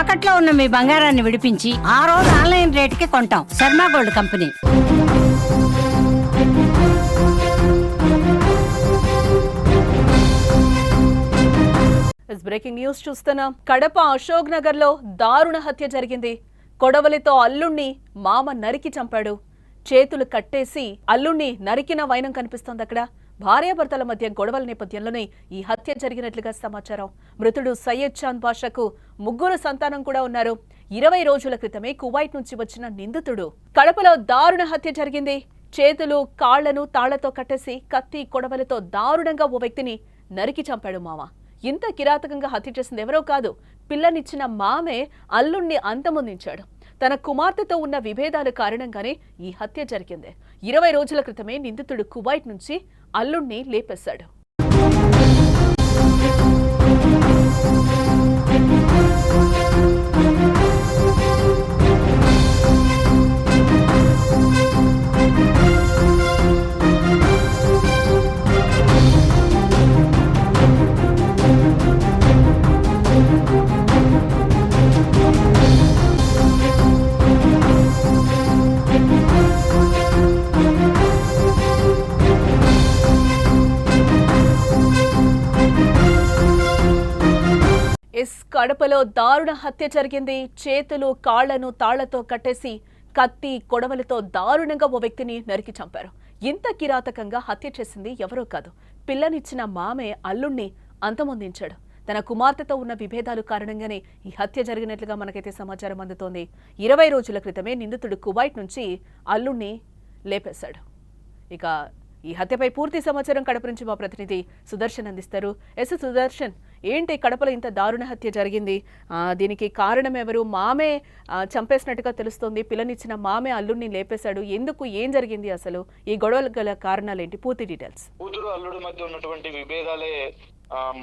తాకట్లో ఉన్న మీ బంగారాన్ని విడిపించి ఆ రోజు ఆన్లైన్ రేటుకి కొంటాం. Sharma gold company. Breaking news చూస్తున్నాం. కడప అశోక్ నగర్ లో దారుణ హత్య జరిగింది. కొడవలితో అల్లుణ్ణి మామ నరికి చంపాడు. చేతులు కట్టేసి అల్లుణ్ణి నరికిన వైనం కనిపిస్తోంది. అక్కడ భార్యాభర్తల మధ్య గొడవల నేపథ్యంలోనే ఈ హత్య జరిగినట్లుగా సమాచారం. మృతుడు సయ్యద్ చాంద్ బాషాకు 3 సంతానం కూడా ఉన్నారు. 20 రోజుల క్రితమే కువైట్ నుంచి వచ్చిన నిందితుడు. కడపలో దారుణ హత్య జరిగింది. చేతులు కాళ్లను తాళ్లతో కట్టేసి కత్తి కొడవలితో దారుణంగా ఓ వ్యక్తిని నరికి చంపాడు మామ. ఇంత కిరాతకంగా హత్య చేసింది ఎవరో కాదు, పిల్లనిచ్చిన మామే అల్లుణ్ణి అంతమొందించాడు. తన కుమార్తెతో ఉన్న విభేదాల కారణంగానే ఈ హత్య జరిగింది. 20 రోజుల క్రితమే నిందితుడు కువైట్ నుంచి అల్లుణ్ణి లేపేశాడు. కడపలో దారుణ హత్య జరిగింది. చేతులు కాళ్లను తాళ్లతో కట్టేసి కత్తి కొడవలితో దారుణంగా ఓ వ్యక్తిని నరికి చంపారు. ఇంత కిరాతకంగా హత్య చేసింది ఎవరో కాదు, పిల్లనిచ్చిన మామే అల్లుణ్ణి అంతమొందించాడు. తన కుమార్తెతో ఉన్న విభేదాలు కారణంగానే ఈ హత్య జరిగినట్లుగా మనకైతే సమాచారం అందుతోంది. 20 రోజుల క్రితమే నిందితుడు కువైట్ నుంచి అల్లుణ్ణి లేపేశాడు. ఇక ఈ హత్యపై పూర్తి సమాచారం కడప నుంచి మా ప్రతినిధి సుదర్శన్ అందిస్తారు. సుదర్శన్, ఏంటి కడపలో ఇంత దారుణ హత్య జరిగింది? దీనికి కారణం ఎవరు? మామే చంపేసినట్టుగా తెలుస్తోంది. పిల్లనిచ్చిన మామే అల్లుడిని లేపేశాడు. ఎందుకు, ఏం జరిగింది అసలు? ఈ గొడవలు గల కారణాలు ఏంటి? పూర్తి డీటెయిల్స్. కూతురు అల్లుడి మధ్య ఉన్నటువంటి విభేదాలే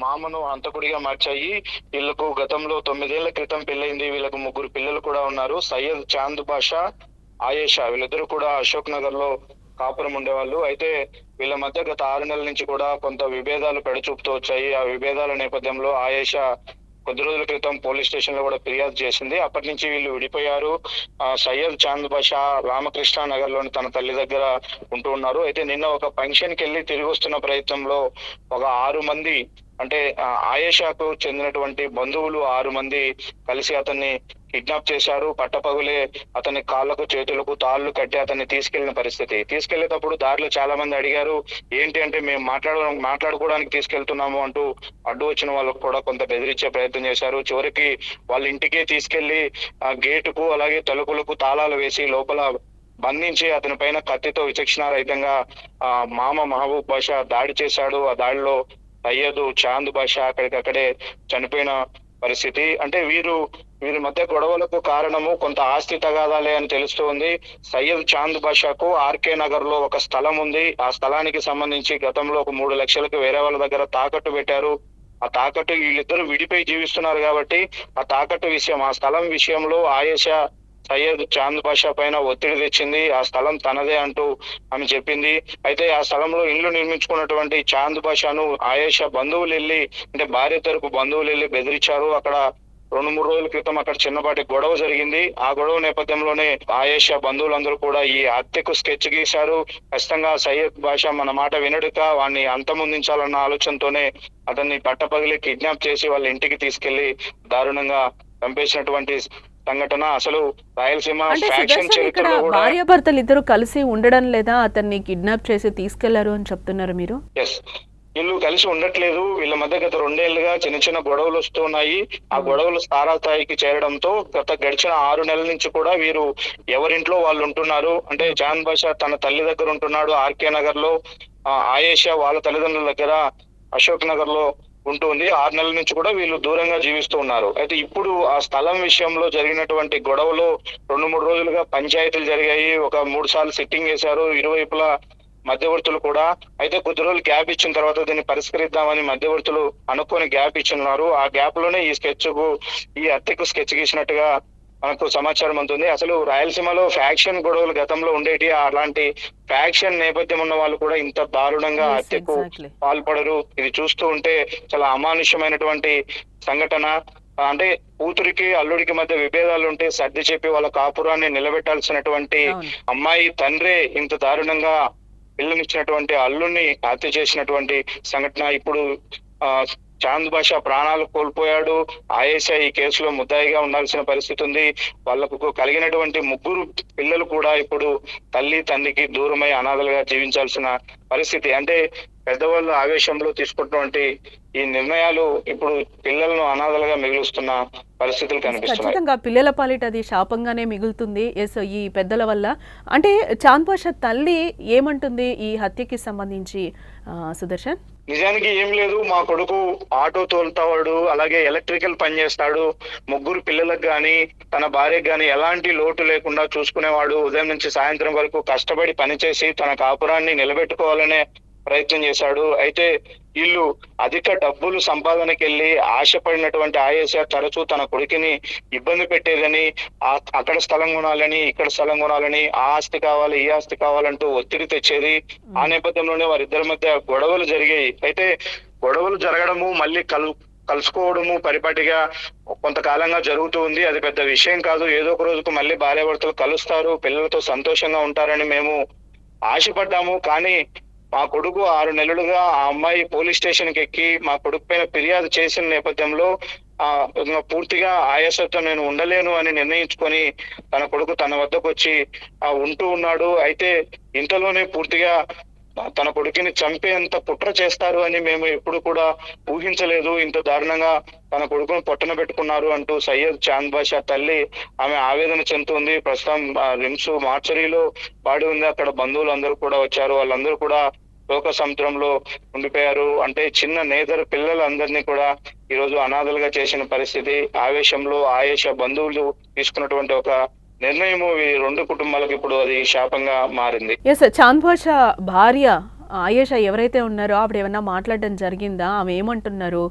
మామను హంతకుడిగా మార్చాయి. వీళ్ళకు గతంలో 9 ఏళ్ల క్రితం పెళ్ళైంది. వీళ్ళకు 3 పిల్లలు కూడా ఉన్నారు. సయ్యద్ చాంద్ బాషా, ఆయేషా, వీళ్ళిద్దరూ కూడా అశోక్ నగర్ లో కాపురం ఉండేవాళ్ళు. అయితే వీళ్ళ మధ్య గత 6 నెలల నుంచి కూడా కొంత విభేదాలు పెడచూపుతూ వచ్చాయి. ఆ విభేదాల నేపథ్యంలో ఆయేషా కొద్ది రోజుల క్రితం పోలీస్ స్టేషన్ లో కూడా ఫిర్యాదు చేసింది. అప్పటి నుంచి వీళ్ళు విడిపోయారు. సయ్యద్ చాంద్ బాషా రామకృష్ణ నగర్ లోని తన తల్లి దగ్గర ఉంటూ ఉన్నారు. అయితే నిన్న ఒక ఫంక్షన్ కి వెళ్ళి తిరిగి వస్తున్న ప్రయత్నంలో ఒక 6 మంది, అంటే ఆయేషాకు చెందినటువంటి బంధువులు 6 మంది కలిసి అతన్ని కిడ్నాప్ చేశారు. పట్టపగులే అతని కాళ్లకు చేతులకు తాళ్లు కట్టి అతన్ని తీసుకెళ్లిన పరిస్థితి. తీసుకెళ్లేటప్పుడు దారిలో చాలా మంది అడిగారు, ఏంటి అంటే మేము మాట్లాడుకోవడానికి తీసుకెళ్తున్నాము అంటూ అడ్డు వచ్చిన వాళ్ళకు కూడా కొంత బెదిరించే ప్రయత్నం చేశారు. చివరికి వాళ్ళ ఇంటికే తీసుకెళ్లి ఆ గేటుకు అలాగే తలుపులకు తాళాలు వేసి లోపల బంధించి అతని పైన కత్తితో విచక్షణారహితంగా మామ మహబూబ్ బాషా దాడి చేశాడు. ఆ దాడిలో సయ్యద్ చాంద్ బాషా అక్కడికక్కడే చనిపోయిన పరిస్థితి. అంటే వీరి మధ్య గొడవలకు కారణము కొంత ఆస్తి తగాదాలే అని తెలుస్తోంది. సయ్యద్ చాంద్ బాషాకు ఆర్కే నగర్ లో ఒక స్థలం ఉంది. ఆ స్థలానికి సంబంధించి గతంలో ఒక 3 లక్షలకు వేరే వాళ్ళ దగ్గర తాకట్టు పెట్టారు. ఆ తాకట్టు వీళ్ళిద్దరూ విడిపోయి జీవిస్తున్నారు కాబట్టి ఆ తాకట్టు విషయం, ఆ స్థలం విషయంలో ఆయేషా సయ్యద్ చాంద్ బాషా పైన ఒత్తిడి తెచ్చింది. ఆ స్థలం తనదే అంటూ ఆమె చెప్పింది. అయితే ఆ స్థలంలో ఇల్లు నిర్మించుకున్నటువంటి చాంద్ బాషాను ఆయేషా బంధువులు వెళ్ళి, అంటే భార్య తరపు బంధువులు వెళ్ళి బెదిరించారు. అక్కడ 2-3 రోజుల క్రితం అక్కడ చిన్నపాటి గొడవ జరిగింది. ఆ గొడవ నేపథ్యంలోనే ఆయేషా బంధువులందరూ కూడా ఈ హత్యకు స్కెచ్ గీశారు. ఖచ్చితంగా సయ్యద్ బాషా మన మాట వినడుక వాడిని అంతమొందించాలన్న ఆలోచనతోనే అతన్ని పట్టపగిలి కిడ్నాప్ చేసి వాళ్ళ ఇంటికి తీసుకెళ్లి దారుణంగా చంపేసినటువంటి సంఘటన. అసలు రాయలసీమ ఫ్యాక్షన్ చరిత్రలో కూడా భార్యాభర్తలు ఇద్దరు కలిసి ఉండడం లేదా, అతన్ని కిడ్నాప్ చేసి తీసుకెళ్లారు అని చెప్తున్నారు మీరు? ఎస్, వీళ్ళు కలిసి ఉండట్లేదు. వీళ్ళ మధ్య గత 2 ఏళ్లుగా చిన్న గొడవలు వస్తున్నాయి. ఆ గొడవలు తారాస్థాయికి చేరడంతో గడిచిన 6 నెలల నుంచి కూడా వీరు ఎవరింట్లో వాళ్ళు ఉంటున్నారు. అంటే చాంద్ బాషా తన తల్లి దగ్గర ఉంటున్నాడు ఆర్కే నగర్ లో, ఆయేషా వాళ్ళ తల్లిదండ్రుల దగ్గర అశోక్ నగర్ లో ఉంటుంది. 6 నెలల నుంచి కూడా వీళ్ళు దూరంగా జీవిస్తూ ఉన్నారు. అయితే ఇప్పుడు ఆ స్థలం విషయంలో జరిగినటువంటి గొడవలో 2-3 రోజులుగా పంచాయతీలు జరిగాయి. ఒక 3 సార్లు సిట్టింగ్ చేశారు ఇరువైపులా మధ్యవర్తులు కూడా. అయితే కొద్ది రోజులు గ్యాప్ ఇచ్చిన తర్వాత దీన్ని పరిష్కరిద్దామని మధ్యవర్తులు అనుకోని గ్యాప్ ఇచ్చిన్నారు. ఆ గ్యాప్ లోనే ఈ హత్యకు స్కెచ్ గీసినట్టుగా మనకు సమాచారం అందుతుంది. అసలు రాయలసీమలో ఫ్యాక్షన్ గొడవలు గతంలో ఉండేటి, అలాంటి ఫ్యాక్షన్ నేపథ్యం ఉన్న వాళ్ళు కూడా ఇంత దారుణంగా హత్యకు పాల్పడరు. ఇది చూస్తూ ఉంటే చాలా అమానుష్యమైనటువంటి సంఘటన. అంటే కూతురికి అల్లుడికి మధ్య విభేదాలు ఉంటే సర్ది చెప్పి వాళ్ళ కాపురాన్ని నిలబెట్టాల్సినటువంటి అవును. అమ్మాయి తండ్రే ఇంత దారుణంగా పిల్లనిచ్చినటువంటి అల్లుడిని హత్య చేసినటువంటి సంఘటన. ఇప్పుడు ఆ చాంద్ బాషా ప్రాణాలు కోల్పోయాడు. ఆయేషా ఈ కేసులో ముద్దాయిగా ఉండాల్సిన పరిస్థితి ఉంది. వాళ్ళకు కలిగినటువంటి 3 పిల్లలు కూడా ఇప్పుడు తల్లి తండ్రికి దూరమై అనాథలుగా జీవించాల్సిన పరిస్థితి. అంటే పెద్దవాళ్ళు ఆవేశంలో తీసుకున్నటువంటి ఈ నిర్ణయాలు ఇప్పుడు పిల్లలను అనాథలుగా మిగులుస్తున్న పరిస్థితులు కనిపిస్తున్నాయి. ఖచ్చితంగా పిల్లల పాలిట అది శాపంగానే మిగులుతుంది. ఎస్, ఈ పెద్దల వల్ల. అంటే చాంద్ బాషా తల్లి ఏమంటుంది ఈ హత్యకి సంబంధించి సుదర్శన్? నిజానికి ఏం లేదు, మా కొడుకు ఆటో తోలుతావాడు, అలాగే ఎలక్ట్రికల్ పని చేస్తాడు, 3 పిల్లలకు గాని తన భార్యకు గాని ఎలాంటి లోటు లేకుండా చూసుకునేవాడు. ఉదయం నుంచి సాయంత్రం వరకు కష్టపడి పనిచేసి తన కాపురాన్ని నిలబెట్టుకోవాలనే ప్రయత్నం చేశాడు. అయితే వీళ్ళు అధిక డబ్బులు సంపాదనకి వెళ్ళి ఆశపడినటువంటి ఆయేషా తరచూ తన కొడుకుని ఇబ్బంది పెట్టేదని, అక్కడ స్థలం కొనాలని ఇక్కడ స్థలం కొనాలని, ఆ ఆస్తి కావాలి ఈ ఆస్తి కావాలంటూ ఒత్తిడి తెచ్చేది. ఆ నేపథ్యంలోనే వారిద్దరి మధ్య గొడవలు జరిగాయి. అయితే గొడవలు జరగడము మళ్ళీ కలుసుకోవడము పరిపాటిగా కొంతకాలంగా జరుగుతూ ఉంది. అది పెద్ద విషయం కాదు. ఏదో ఒక రోజుకు మళ్ళీ భార్యాభర్తలు కలుస్తారు, పిల్లలతో సంతోషంగా ఉంటారని మేము ఆశపడ్డాము. కానీ మా కొడుకు 6 నెలలుగా ఆ అమ్మాయి పోలీస్ స్టేషన్ కి ఎక్కి మా కొడుకు పైన ఫిర్యాదు చేసిన నేపథ్యంలో పూర్తిగా ఆయాసంతో నేను ఉండలేను అని నిర్ణయించుకొని తన కొడుకు తన వద్దకు వచ్చి ఉంటూ ఉన్నాడు. అయితే ఇంతలోనే పూర్తిగా తన కొడుకుని చంపేంత కుట్ర చేస్తారు అని మేము ఎప్పుడు కూడా ఊహించలేదు. ఇంత దారుణంగా తన కొడుకును పొట్టన పెట్టుకున్నారు అంటూ సయ్యద్ చాంద్ బాషా తల్లి ఆమె ఆవేదన చెందుతుంది. ప్రస్తుతం రిమ్స్ మార్చరీలో పాడి ఉంది. అక్కడ బంధువులు అందరూ కూడా వచ్చారు. వాళ్ళందరూ కూడా శోక సముద్రంలో ఉండిపోయారు. అంటే చిన్న నేదర్ పిల్లలందరినీ కూడా ఈ రోజు అనాథలుగా చేసిన పరిస్థితి. ఆవేశంలో ఆయేషా బంధువులు తీసుకున్నటువంటి ఒక నిర్ణయము ఈ 2 కుటుంబాలకు ఇప్పుడు అది శాపంగా మారింది. ఎస్, చాంద్ బాషా భార్య ఆయేషా ఎవరైతే ఉన్నారో ఆవిడ ఏమన్నా మాట్లాడడం జరిగిందా? ఆమె ఏమంటున్నారు?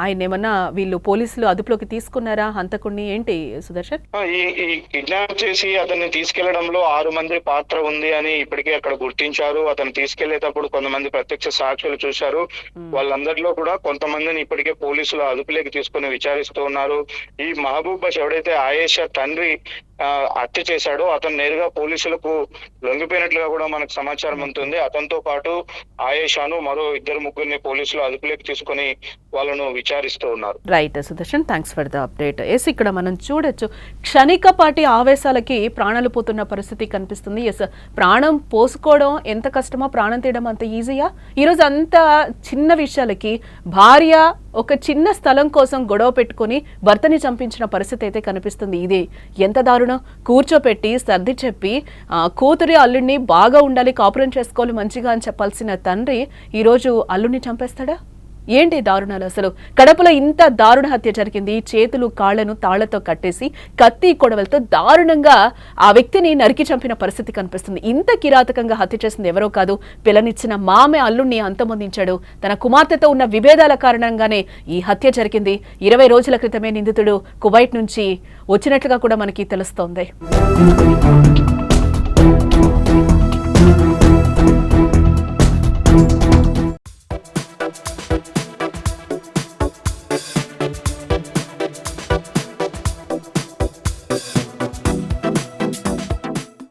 ఆయన ఏమన్నా వీళ్ళు పోలీసులు అదుపులోకి తీసుకున్నారా హంతకుడిని? ఏంటి సుదర్శన్? ఈ కిడ్నాప్ చేసి అతన్ని తీసుకెళ్లడంలో 6 మంది పాత్ర ఉంది అని ఇప్పటికే అక్కడ గుర్తించారు. అతను తీసుకెళ్లేటప్పుడు కొంతమంది ప్రత్యక్ష సాక్షులు చూశారు. వాళ్ళందరిలో కూడా కొంతమందిని ఇప్పటికే పోలీసులు అదుపులోకి తీసుకుని విచారిస్తూ ఉన్నారు. ఈ మహబూబ్ బాష్ ఎవడైతే ఆయేషా తండ్రి హత్య చేశాడో అతను నేరుగా పోలీసులకు లొంగిపోయినట్లుగా కూడా మనకు సమాచారం ఉంటుంది. అతనితో పాటు ఆయేషాను మరో 2-3 పోలీసులు అదుపులోకి తీసుకుని వాళ్ళను విచారిస్తూ ఉన్నారు. Right Sudarshan, thanks for the update. Yes, ఇక్కడ మనం చూడొచ్చు క్షణికపాటి ఆవేశాలకి ప్రాణాలు పోతున్న పరిస్థితి కనిపిస్తుంది. ఎస్, ప్రాణం పోసుకోవడం ఎంత కష్టమో ప్రాణం తీయడం అంత ఈజీయా? ఈరోజు అంత చిన్న విషయాలకి భార్య ఒక చిన్న స్థలం కోసం గొడవ పెట్టుకుని భర్తని చంపించిన పరిస్థితి అయితే కనిపిస్తుంది. ఇది ఎంత దారుణం! కూర్చోపెట్టి సర్ది చెప్పి కూతురి అల్లుడిని బాగా ఉండాలి, కాపురం చేసుకోవాలి మంచిగా అని చెప్పాల్సిన తండ్రి ఈరోజు అల్లుడిని చంపేస్తాడా? ఏంటి దారుణాలు అసలు? కడపలో ఇంత దారుణ హత్య జరిగింది. చేతులు కాళ్లను తాళ్లతో కట్టేసి కత్తి కొడవలతో దారుణంగా ఆ వ్యక్తిని నరికి చంపిన పరిస్థితి కనిపిస్తుంది. ఇంత కిరాతకంగా హత్య చేసింది ఎవరో కాదు, పిల్లనిచ్చిన మామే అల్లుణ్ణి అంతమొందించాడు. తన కుమార్తెతో ఉన్న విభేదాల కారణంగానే ఈ హత్య జరిగింది. 20 రోజుల క్రితమే నిందితుడు కువైట్ నుంచి వచ్చినట్లుగా కూడా మనకి తెలుస్తోంది.